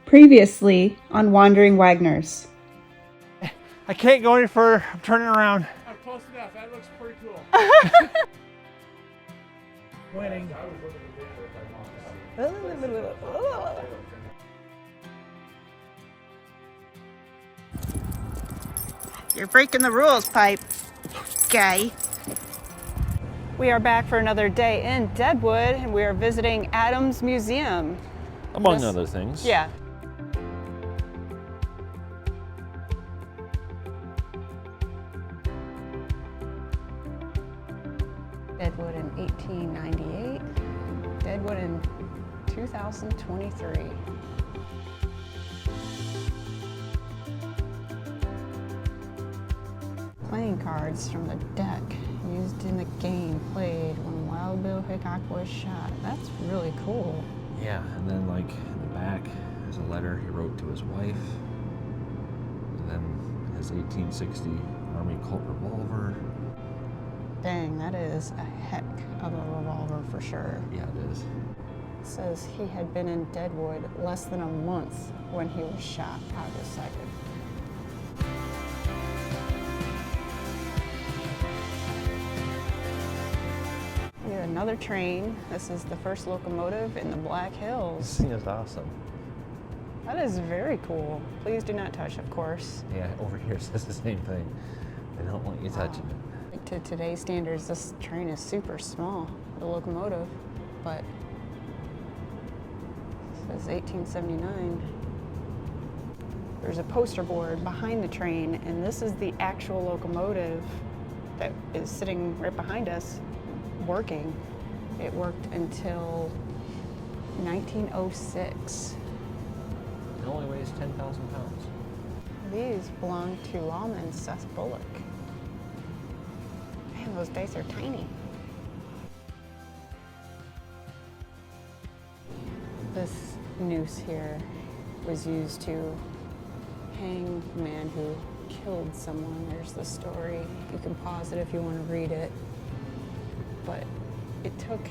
Previously on Wandering Wagners. I can't go any further. I'm turning around. I'm close enough. That looks pretty cool. Winning. You're breaking the rules, Pipe guy. We are back for another day in Deadwood, and we are visiting Adams Museum. Among other things. Yeah. Deadwood in 1898, Deadwood in 2023. Playing cards from the deck used in the game played when Wild Bill Hickok was shot. That's really cool. Yeah, and then like in the back, there's a letter he wrote to his wife. And then his 1860 Army Colt revolver. Dang, that is a heck of a revolver for sure. Yeah, it is. It says he had been in Deadwood less than a month when he was shot August 2nd. We have another train. This is the first locomotive in the Black This Hills. thing is awesome. That is very cool. Please do not touch, of course. Yeah, over here it says the same thing. They don't want you touching it. To today's standards, this train is super small, the locomotive, but it says 1879. There's a poster board behind the train, and this is the actual locomotive that is sitting right behind us, working. It worked until 1906. It only weighs 10,000 pounds. These belong to lawman Seth Bullock. Man, those dice are tiny. This noose here was used to hang the man who killed someone. There's the story. You can pause it if you want to read it. But it took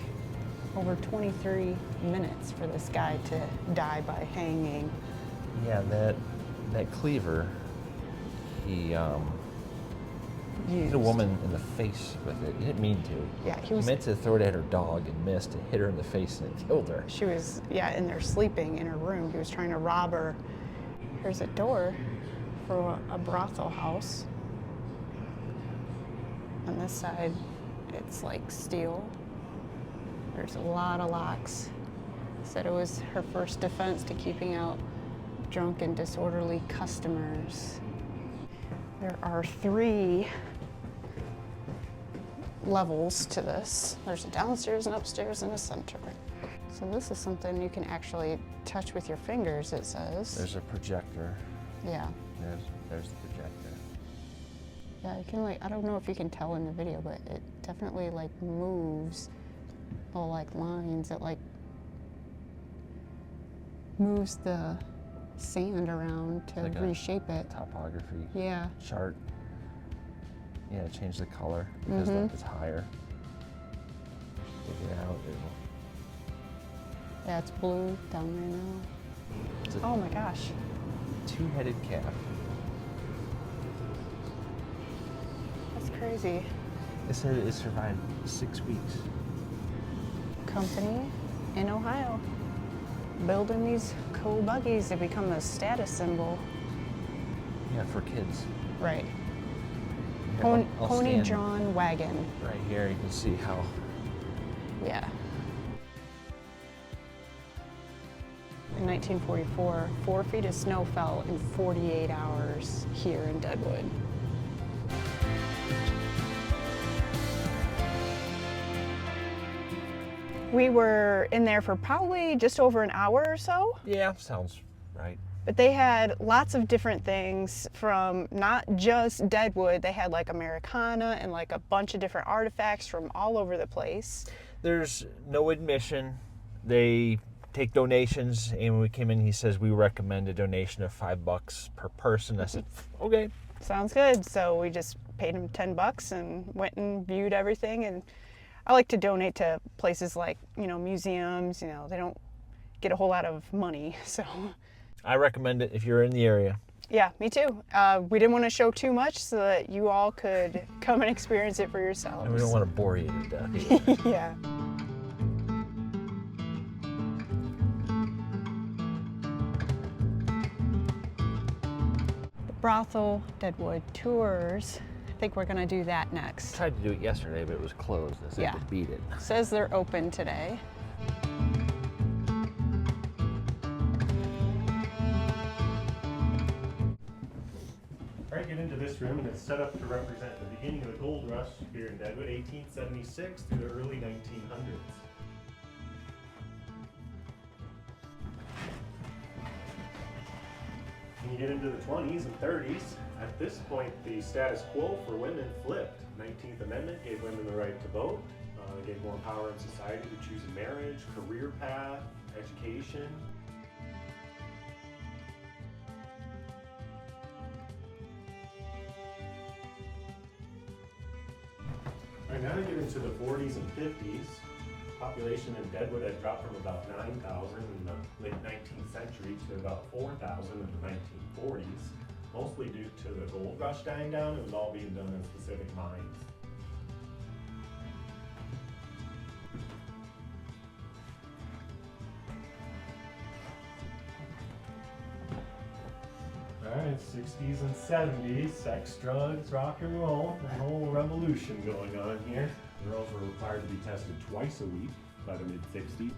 over 23 minutes for this guy to die by hanging. Yeah, that cleaver, he hit a woman in the face with it. He didn't mean to. Yeah, He meant to throw it at her dog and missed and hit her in the face and it killed her. She was, in there sleeping in her room. He was trying to rob her. Here's a door for a brothel house. On this side, it's like steel. There's a lot of locks. Said it was her first defense to keeping out drunk and disorderly customers. There are 3 levels to this. There's a downstairs and upstairs and a center. So this is something you can actually touch with your fingers, it says. There's a projector. Yeah. There's the projector. Yeah, you can I don't know if you can tell in the video, but it definitely moves the lines. It moves the sand around to like reshape it. Topography. Yeah. Chart. Yeah, change the color because it's higher. Take it out. Yeah, it's blue down there now. It's a Oh my gosh. 2-headed calf. That's crazy. It said it survived 6 weeks. Company in Ohio. Building these cool buggies that become a status symbol. Yeah, for kids. Right. Here, I'll Pony stand drawn wagon. right here. You can see how. Yeah. In 1944, 4 feet of snow fell in 48 hours here in Deadwood. We were in there for probably just over an hour or so. Yeah, sounds right. But they had lots of different things from not just Deadwood. They had Americana and a bunch of different artifacts from all over the place. There's no admission. They take donations, and when we came in, he says we recommend a donation of $5 per person. I said, okay. Sounds good. So we just paid him $10 and went and viewed everything. And I like to donate to places like, museums. They don't get a whole lot of money, so I recommend it if you're in the area. Yeah, me too. We didn't want to show too much so that you all could come and experience it for yourselves. And we don't want to bore you to death either. Yeah. The Brothel Deadwood Tours. I think we're going to do that next. Tried to do it yesterday, but it was closed. I said to beat it. Says they're open today. All right, get into this room, and it's set up to represent the beginning of the gold rush here in Deadwood, 1876 through the early 1900s. When you get into the 20s and 30s, at this point, the status quo for women flipped. 19th Amendment gave women the right to vote, gave more power in society to choose a marriage, career path, education. All right, now we get into the 40s and 50s. Population in Deadwood had dropped from about 9,000 in the late 19th century to about 4,000 in the 1940s, mostly due to the gold rush dying down. It was all being done in specific mines. Alright, 60s and 70s, sex, drugs, rock and roll, a whole revolution going on here. Girls were required to be tested twice a week by the mid-60s.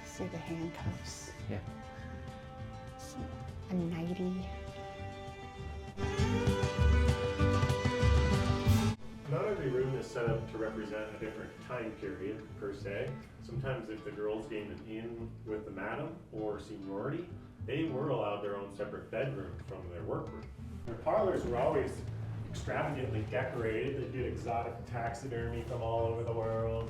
See the handcuffs. Yeah. A nightie. Not every room is set up to represent a different time period, per se. Sometimes if the girls gained an in with the madam or seniority, they were allowed their own separate bedroom from their workroom. Their parlors were always extravagantly decorated. They did exotic taxidermy from all over the world.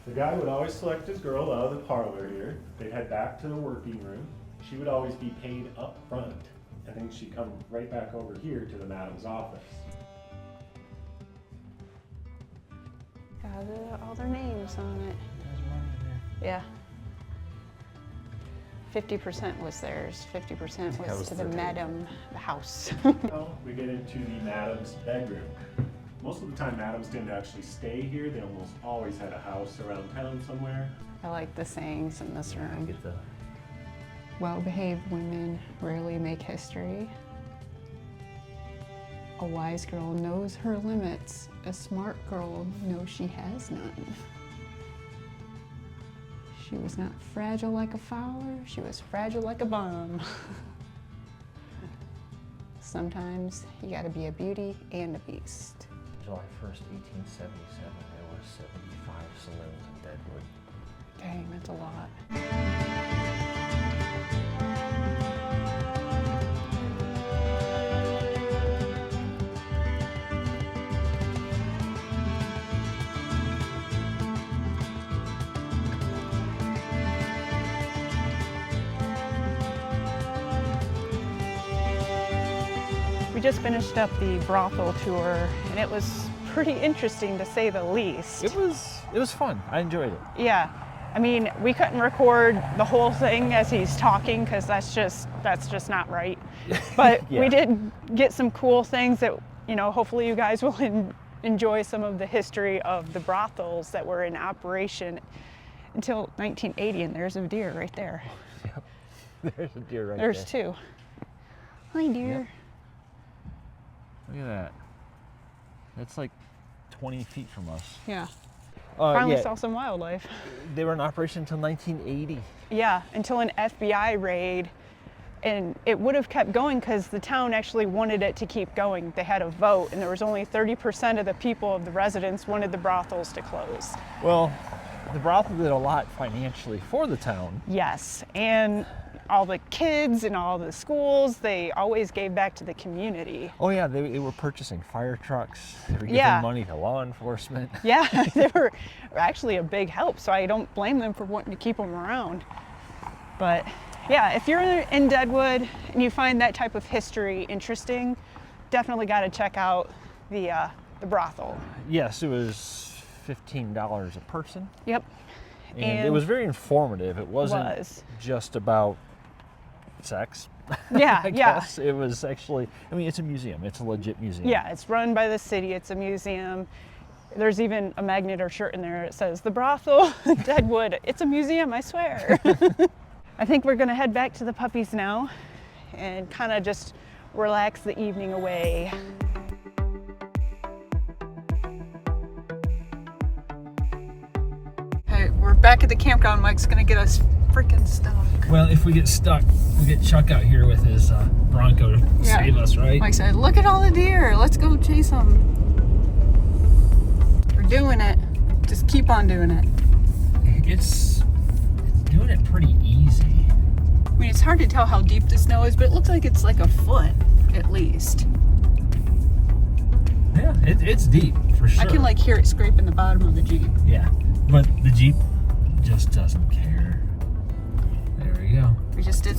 The guy would always select his girl out of the parlor here. They'd head back to the working room. She would always be paid up front, and then she'd come right back over here to the madam's office. Got all their names on it. Yeah. 50% was theirs, 50% was to the madam, the house. Now we get into the madam's bedroom. Most of the time madams didn't actually stay here. They almost always had a house around town somewhere. I like the sayings in this room. Get the Well-behaved women rarely make history. A wise girl knows her limits. A smart girl knows she has none. She was not fragile like a flower, she was fragile like a bomb. Sometimes you gotta be a beauty and a beast. July 1st, 1877, there were 75 saloons in Deadwood. Dang, that's a lot. We just finished up the Brothel Tour, and it was pretty interesting to say the least. It was fun. I enjoyed it. Yeah, I mean, we couldn't record the whole thing as he's talking because that's just not right. But Yeah. we did get some cool things that, you know, hopefully you guys will enjoy some of the history of the brothels that were in operation until 1980. And there's a deer right there. Yep. There's a deer right There's there. two. Hi, deer. Yep. Look at that. That's like 20 feet from us. Yeah. Finally yeah, saw some wildlife. they were in operation until 1980. Yeah, until an FBI raid, and it would have kept going because the town actually wanted it to keep going. They had a vote, and there was only 30% of the people of the residents wanted the brothels to close. Well, the brothel did a lot financially for the town. Yes, and all the kids and all the schools, they always gave back to the community. Oh yeah, they were purchasing fire trucks. They were giving Yeah. money to law enforcement. Yeah, they were actually a big help, so I don't blame them for wanting to keep them around. But yeah, if you're in Deadwood and you find that type of history interesting, definitely got to check out the brothel. Yes, it was $15 a person. Yep. And it was very informative. It wasn't just about sex. Yeah, I guess. It was actually, I mean, it's a museum. It's a legit museum. Yeah, it's run by the city. It's a museum. There's even a magnet or shirt in there. It says, the Brothel Deadwood. It's a museum, I swear. I think we're gonna head back to the puppies now and kind of just relax the evening away. Hey, we're back at the campground. Mike's gonna get us freaking stuck. Well, if we get stuck, we'll get Chuck out here with his Bronco to save us, right? Mike said, look at all the deer. Let's go chase them. We're doing it. Just keep on doing it. It's doing it pretty easy. I mean, it's hard to tell how deep the snow is, but it looks like it's like a foot at least. Yeah, it's deep for sure. I can like hear it scraping the bottom of the Jeep. Yeah, but the Jeep just doesn't care. There we go. We just did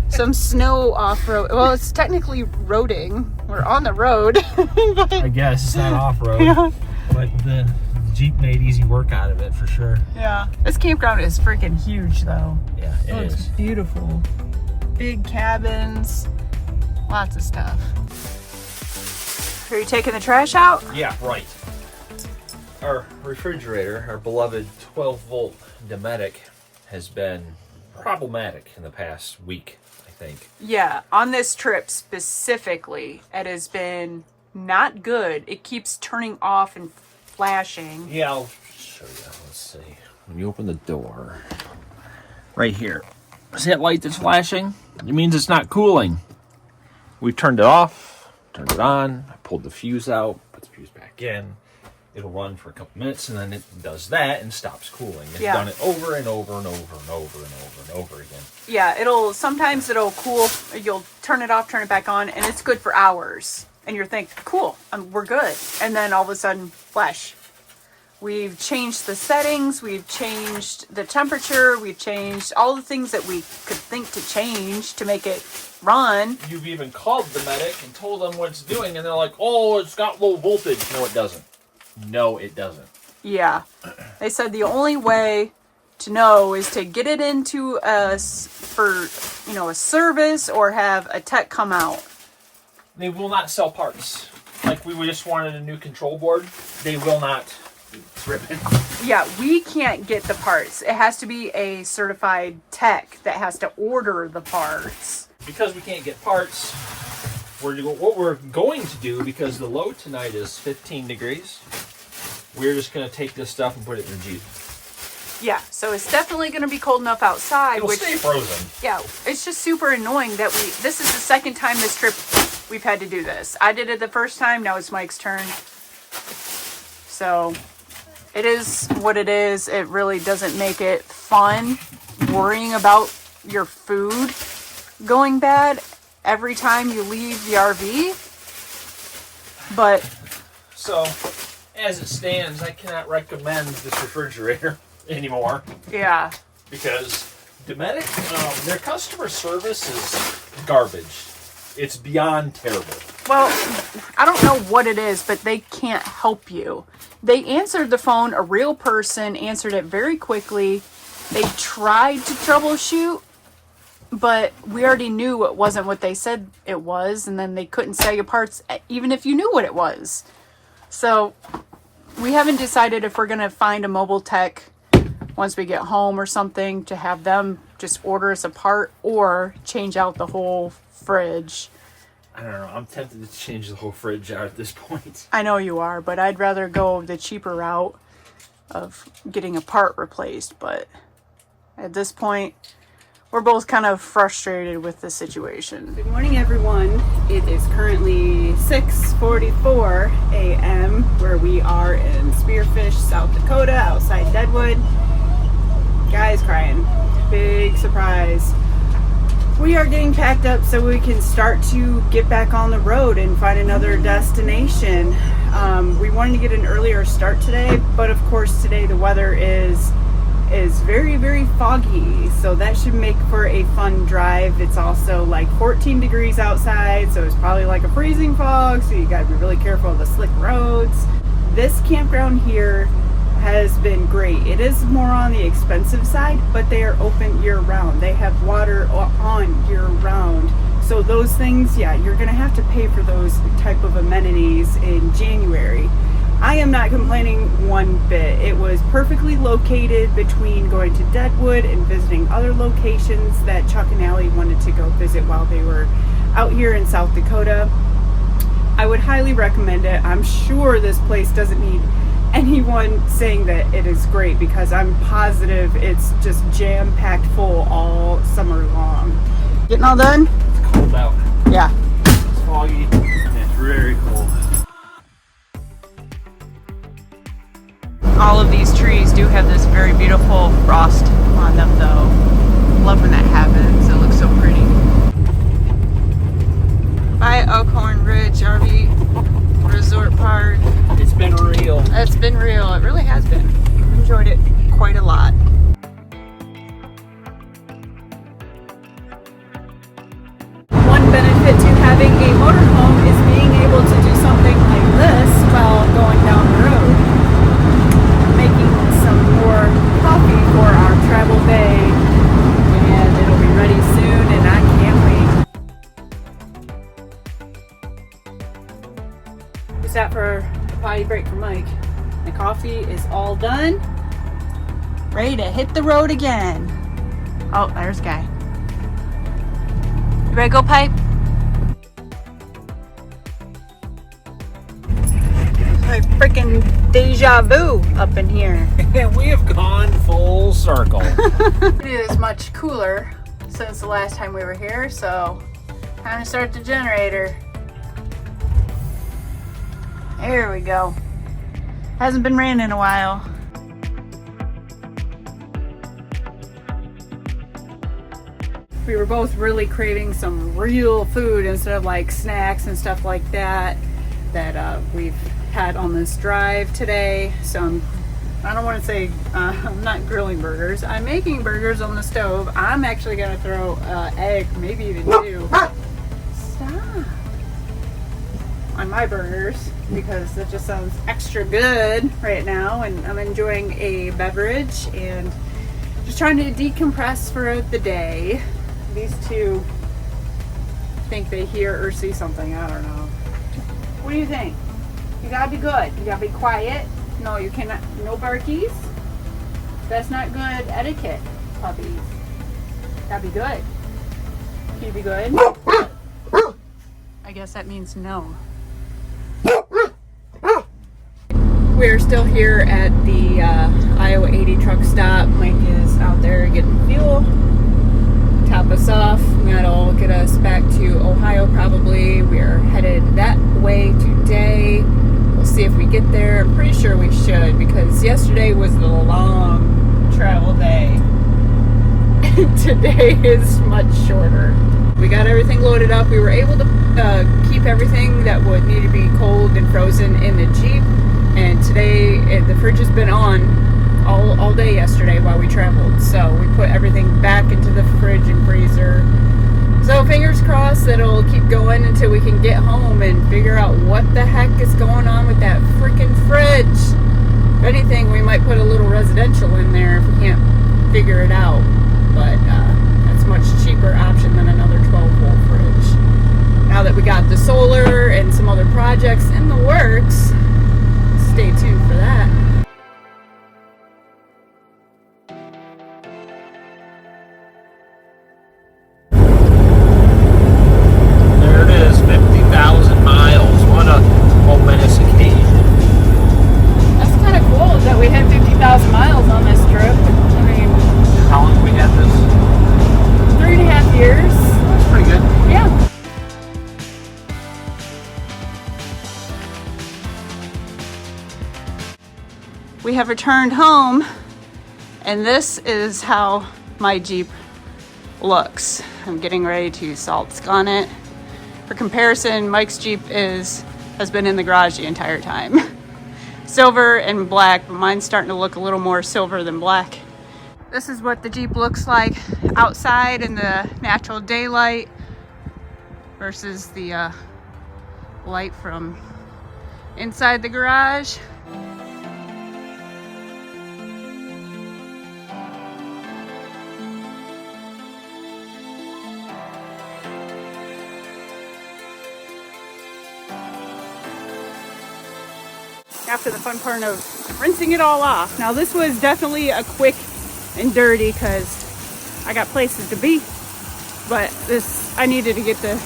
some snow off-road. Well, it's technically roading. We're on the road. But, I guess it's not off-road, yeah. But the Jeep made easy work out of it for sure. Yeah. This campground is freaking huge though. Yeah, it is. It's beautiful. Big cabins, lots of stuff. Are you taking the trash out? Yeah, right. Our refrigerator, our beloved 12-volt Dometic, has been problematic in the past week, I think. Yeah, on this trip specifically, it has been not good. It keeps turning off and flashing. Yeah, I'll show you. Let's see. When you open the door, right here, see that light that's flashing? It means it's not cooling. We've turned it off, turned it on, I pulled the fuse out, put the fuse back in. It'll run for a couple minutes and then it does that and stops cooling. It's done it over and over and over and over and over and over again. Yeah, sometimes it'll cool. You'll turn it off, turn it back on, and it's good for hours. And you're thinking, cool, we're good. And then all of a sudden, flash. We've changed the settings, we've changed the temperature, we've changed all the things that we could think to change to make it run. You've even called the medic and told them what it's doing, and they're like, oh, it's got low voltage. No, it doesn't. No, it doesn't. Yeah. They said the only way to know is to get it into a service or have a tech come out. They will not sell parts. Like we just wanted a new control board. They will not rip it. Yeah, we can't get the parts. It has to be a certified tech that has to order the parts. Because we can't get parts, what we're going to do, because the low tonight is 15 degrees, we're just going to take this stuff and put it in the Jeep. Yeah, so it's definitely going to be cold enough outside. It'll stay frozen. Yeah, it's just super annoying that this is the second time this trip we've had to do this. I did it the first time, now it's Mike's turn. So, it is what it is. It really doesn't make it fun worrying about your food going bad every time you leave the RV. But so, as it stands, I cannot recommend this refrigerator anymore. Yeah. Because Dometic, their customer service is garbage. It's beyond terrible. Well, I don't know what it is, but they can't help you. They answered the phone. A real person answered it very quickly. They tried to troubleshoot, but we already knew it wasn't what they said it was, and then they couldn't sell you parts even if you knew what it was. So we haven't decided if we're going to find a mobile tech once we get home or something to have them just order us a part or change out the whole fridge. I don't know. I'm tempted to change the whole fridge out at this point. I know you are, but I'd rather go the cheaper route of getting a part replaced. But at this point, we're both kind of frustrated with the situation. Good morning, everyone. It is currently 6:44 a.m. where we are in Spearfish, South Dakota, outside Deadwood. Guy's crying. Big surprise. We are getting packed up so we can start to get back on the road and find another destination. We wanted to get an earlier start today, but of course today the weather is very, very foggy, so that should make for a fun drive. It's also like 14 degrees outside, so it's probably like a freezing fog, so you gotta be really careful of the slick roads. This campground here, has been great. It is more on the expensive side, but they are open year round. They have water on year round. So those things, yeah, you're gonna have to pay for those type of amenities in January. I am not complaining one bit. It was perfectly located between going to Deadwood and visiting other locations that Chuck and Allie wanted to go visit while they were out here in South Dakota. I would highly recommend it. I'm sure this place doesn't need anyone saying that it is great, because I'm positive it's just jam-packed full all summer long. Getting all done? It's cold out. Yeah. It's foggy and it's very cold. All of these trees do have this very beautiful frost on them though. Love when that happens. It looks so pretty. Bye, Elkhorn Ridge RV Resort Park. It's been real. It's been real. It really has been. I've enjoyed it quite a lot. One benefit to having a motorhome is being able to do something like this while going down the road. Making some more coffee for our travel day, and it'll be ready soon, and I can't wait. We sat for a potty break for Mike. The coffee is all done. Ready to hit the road again. Oh, there's Guy. You ready to go, Pipe? My freaking deja vu up in here. We have gone full circle. It is much cooler since the last time we were here, so time to start the generator. There we go. Hasn't been raining in a while. We were both really craving some real food instead of like snacks and stuff like that we've had on this drive today. So I don't want to say I'm not grilling burgers. I'm making burgers on the stove. I'm actually going to throw egg, maybe even two. Stop. On my burgers, because it just sounds extra good right now, and I'm enjoying a beverage and just trying to decompress for the day. These two think they hear or see something. I don't know. What do you think? You gotta be good. You gotta be quiet. No, you cannot. No barkies. That's not good etiquette, puppies. Gotta be good. Can you be good? I guess that means no. We're still here at the Iowa 80 truck stop. Mike is out there getting fuel. Top us off. That'll get us back to Ohio probably. We're headed that way today. We'll see if we get there. I'm pretty sure we should, because yesterday was the long travel day. Today is much shorter. We got everything loaded up. We were able to keep everything that would need to be cold and frozen in the Jeep. And today, the fridge has been on all day yesterday while we traveled. So we put everything back into the fridge and freezer. So fingers crossed that it'll keep going until we can get home and figure out what the heck is going on with that freaking fridge. If anything, we might put a little residential in there if we can't figure it out. But that's a much cheaper option than another 12-volt fridge. Now that we got the solar and some other projects in the works, stay tuned for that. There it is, 50,000 miles. What a momentous occasion. That's kind of cool that we had 50,000 miles on this trip. I mean, How long have we had this? 3.5 years. That's pretty good. Yeah. We have returned home, and this is how my Jeep looks. I'm getting ready to salt scan it. For comparison, Mike's Jeep has been in the garage the entire time. Silver and black, but mine's starting to look a little more silver than black. This is what the Jeep looks like outside in the natural daylight versus the light from inside the garage. after the fun part of rinsing it all off. Now this was definitely a quick and dirty because I got places to be, but this, I needed to get the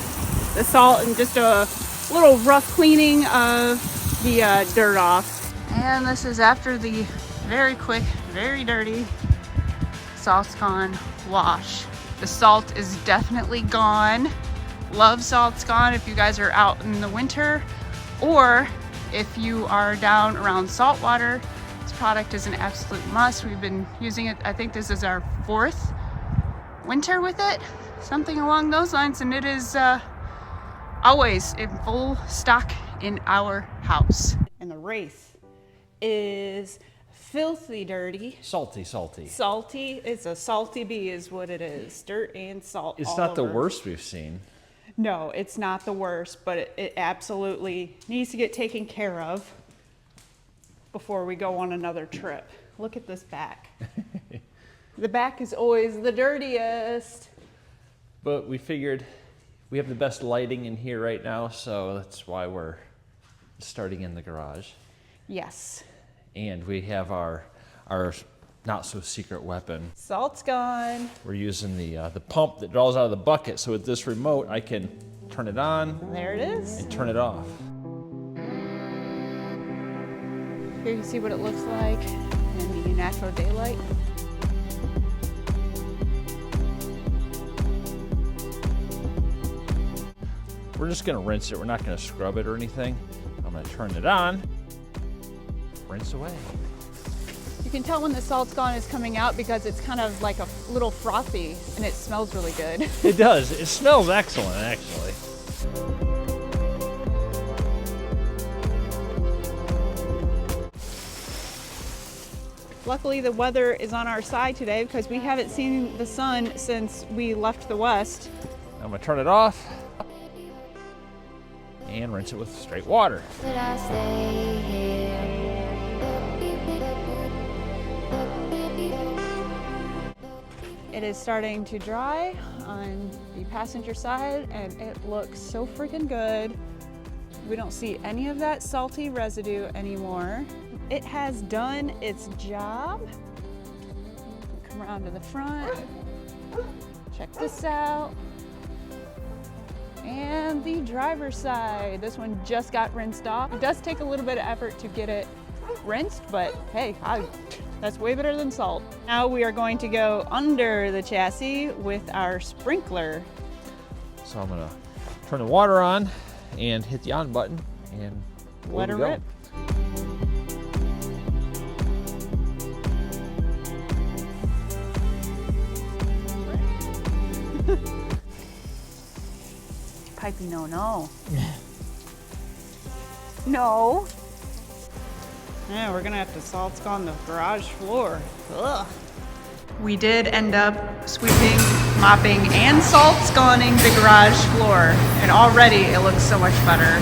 salt and just a little rough cleaning of the dirt off. And this is after the very quick, very dirty salt's gone wash. The salt is definitely gone. Love salt's gone if you guys are out in the winter, or if you are down around salt water. This product is an absolute must. We've been using it, I think this is our 4th winter with it, something along those lines, and it is always in full stock in our house. And the Wraith is filthy dirty. Salty. Salty. It's a salty bee is what it is. Dirt and salt. It's all not the over. worst we've seen. No, it's not the worst, but it absolutely needs to get taken care of before we go on another trip. Look at this back. The back is always the dirtiest. But we figured we have the best lighting in here right now, so that's why we're starting in the garage. Yes. And we have our not so secret weapon. Salt's gone. We're using the pump that draws out of the bucket, so with this remote I can turn it on. There it is. And turn it off. Here you can see what it looks like in the natural daylight. We're just gonna rinse it. We're not gonna scrub it or anything. I'm gonna turn it on, rinse away. You can tell when the salt's gone is coming out because it's kind of like a little frothy and it smells really good. It does. It smells excellent, actually. Luckily the weather is on our side today because we haven't seen the sun since we left the west. I'm gonna turn it off and rinse it with straight water. Should I stay here? It is starting to dry on the passenger side and it looks so freaking good. We don't see any of that salty residue anymore. It has done its job. Come around to the front. Check this out. And the driver's side. This one just got rinsed off. It does take a little bit of effort to get it rinsed, but hey, that's way better than salt. Now we are going to go under the chassis with our sprinkler. So I'm gonna turn the water on and hit the on button and Let her rip. Pipey, no. No. Yeah, we're gonna have to salt on the garage floor. Ugh. We did end up sweeping, mopping, and salt sconning the garage floor, and already it looks so much better.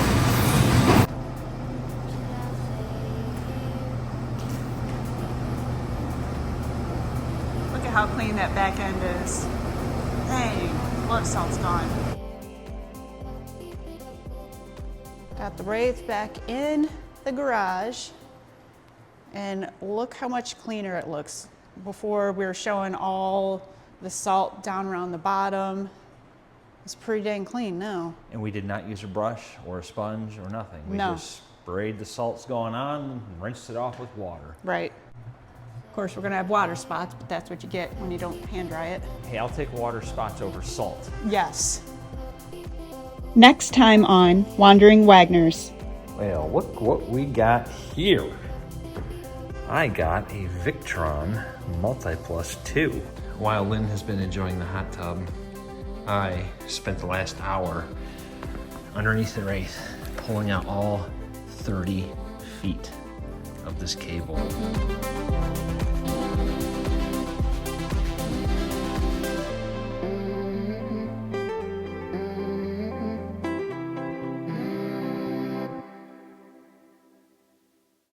Look at how clean that back end is. Dang, love salt's gone. Got the Wraith back in the garage, and look how much cleaner it looks. Before we were showing all the salt down around the bottom. It's pretty dang clean now. And we did not use a brush or a sponge or nothing. We just sprayed the salts going on and rinsed it off with water. Right. Of course, we're gonna have water spots, but that's what you get when you don't hand dry it. Hey, I'll take water spots over salt. Yes. Next time on Wandering Wagners. Well, look what we got here. I got a Victron Multi-Plus 2. While Lynn has been enjoying the hot tub, I spent the last hour underneath the Wraith pulling out all 30 feet of this cable.